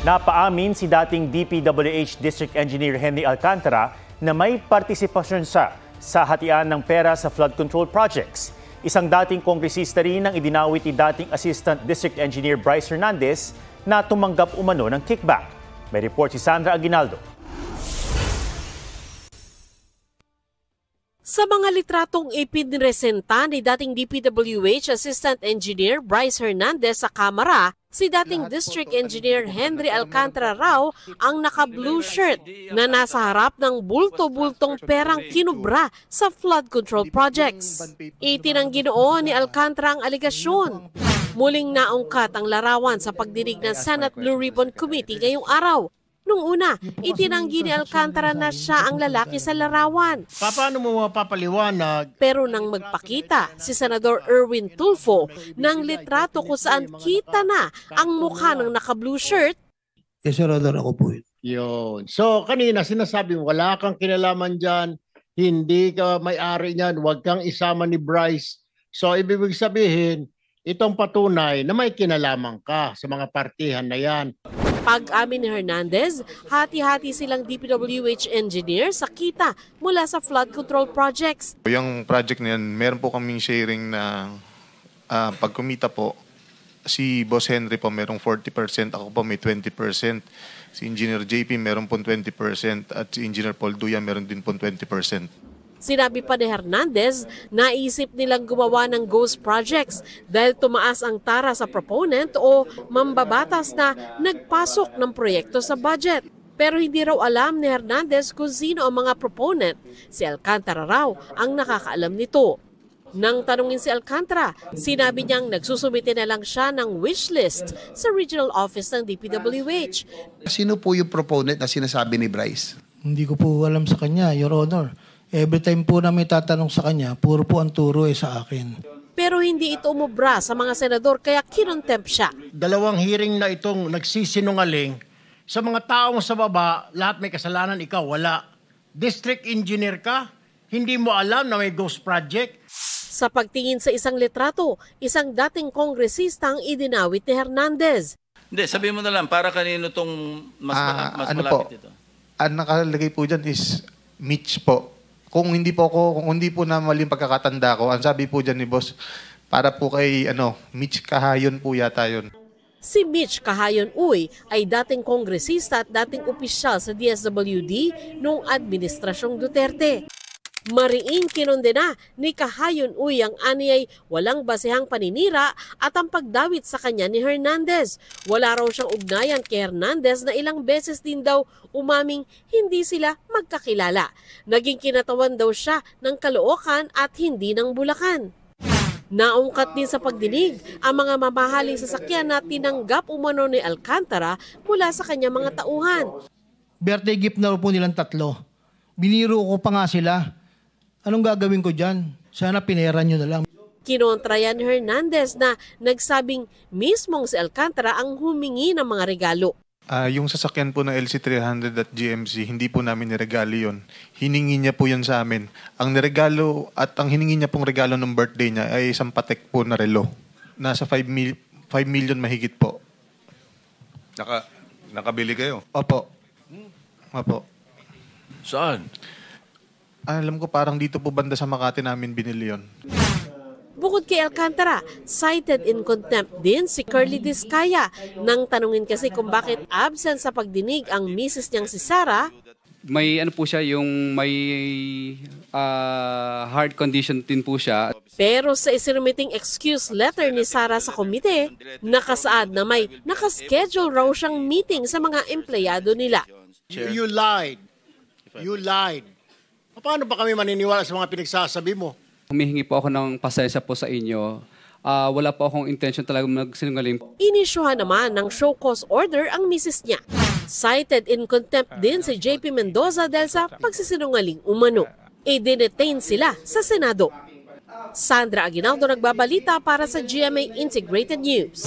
Napaamin si dating DPWH District Engineer Henry Alcantara na may partisipasyon siya sa hatian ng pera sa flood control projects. Isang dating kongresista rin ang idinawit ni dating Assistant District Engineer Bryce Hernandez na tumanggap umano ng kickback. May report si Sandra Aguinaldo. Sa mga litratong ipinresenta ni dating DPWH Assistant Engineer Bryce Hernandez sa Kamara, si dating District Engineer Henry Alcantara raw ang naka-blue shirt na nasa harap ng bulto-bultong perang kinubra sa flood control projects. Itinanggi noon ni Alcantara ang aligasyon. Muling naungkat ang larawan sa pagdinig ng Senate Blue Ribbon Committee ngayong araw. Nung una, itinanggi ni Alcantara na siya ang lalaki sa larawan. Paano mo mapapaliwanag? Pero nang magpakita si Senador Erwin Tulfo ng litrato kung saan kita na ang mukha ng naka-blue shirt. Yes, Senador, ako po yun. Yun. So kanina sinasabi wala kang kinalaman dyan, hindi ka may-ari niyan, huwag kang isama ni Bryce. So ibig sabihin, itong patunay na may kinalaman ka sa mga partihan na yan. Pag-amin ni Hernandez, hati-hati silang DPWH engineer sa kita mula sa flood control projects. Yung project na yan, meron po kaming sharing na pag kumita po, si Boss Henry po merong 40%, ako po may 20%. Si Engineer JP meron po 20% at si Engineer Paul Duya meron din po 20%. Sinabi pa ni Hernandez, naisip nilang gumawa ng ghost projects dahil tumaas ang tara sa proponent o mambabatas na nagpasok ng proyekto sa budget. Pero hindi raw alam ni Hernandez kung sino ang mga proponent. Si Alcantara raw ang nakakaalam nito. Nang tanungin si Alcantara, sinabi niyang nagsusumite na lang siya ng wish list sa regional office ng DPWH. Sino po yung proponent na sinasabi ni Bryce? Hindi ko po alam sa kanya, Your Honor. Every time po na may tatanong sa kanya, puro po ang turo sa akin. Pero hindi ito umubra sa mga senador kaya kinontempt siya. Dalawang hearing na itong nagsisinungaling. Sa mga taong sa baba, lahat may kasalanan, ikaw wala. District engineer ka, hindi mo alam na may ghost project. Sa pagtingin sa isang litrato, isang dating kongresista ang idinawit ni Hernandez. Hindi, sabihin mo na lang, para kanino itong mas malapit ito? Ang nakalagay po dyan is Mitch po. Kung hindi po na maling pagkakatanda ko, ang sabi po dyan ni Boss, para po kay Mitch Kahayon po yata yun. Si Mitch Kahayon Uy ay dating kongresista at dating opisyal sa DSWD noong Administrasyong Duterte. Mariing kinondena ni Kahayon Uy ang aniyay walang basehang paninira at ang pagdawit sa kanya ni Hernandez. Wala raw siyang ugnayan kay Hernandez na ilang beses din daw umaming hindi sila magkakilala. Naging kinatawan daw siya ng Caloocan at hindi ng Bulacan. Naungkat din sa pagdinig ang mga mamahaling sasakyan na tinanggap umano ni Alcantara mula sa kanyang mga tauhan. Birthday gift na po nilang 3. Biniro ko pa nga sila. Anong gagawin ko dyan? Sana pinera nyo na lang. Kinontra yan ni Hernandez na nagsabing mismong si Alcantara ang humingi ng mga regalo. Yung sasakyan po ng LC300 at GMC, hindi po namin niregalo yun. Hiningi niya po yun sa amin. Ang niregalo at ang hiningi niya pong regalo ng birthday niya ay isang Patek po na relo. Nasa 5 million mahigit po. Nakabili kayo? Opo. Opo. Saan? Alam ko parang dito po banda sa Makati namin binili yun. Bukod kay Alcantara, cited in contempt din si Curly Discaya. Nang tanungin kasi kung bakit absent sa pagdinig ang misis niyang si Sara. May po siya, yung may heart condition din po siya. Pero sa isinumiting excuse letter ni Sara sa komite, nakasaad na may nakaschedule raw siyang meeting sa mga empleyado nila. You lied. You lied. Paano ba kami maniniwala sa mga pinagsasabi mo? Humihingi po ako ng pasensya po sa inyo. Wala po akong intention talaga magsinungaling. Inisyuhan naman ng show cause order ang misis niya. Cited in contempt din si JP Mendoza dahil sa pagsisinungaling umano. I-detain sila sa Senado. Sandra Aguinaldo nagbabalita para sa GMA Integrated News.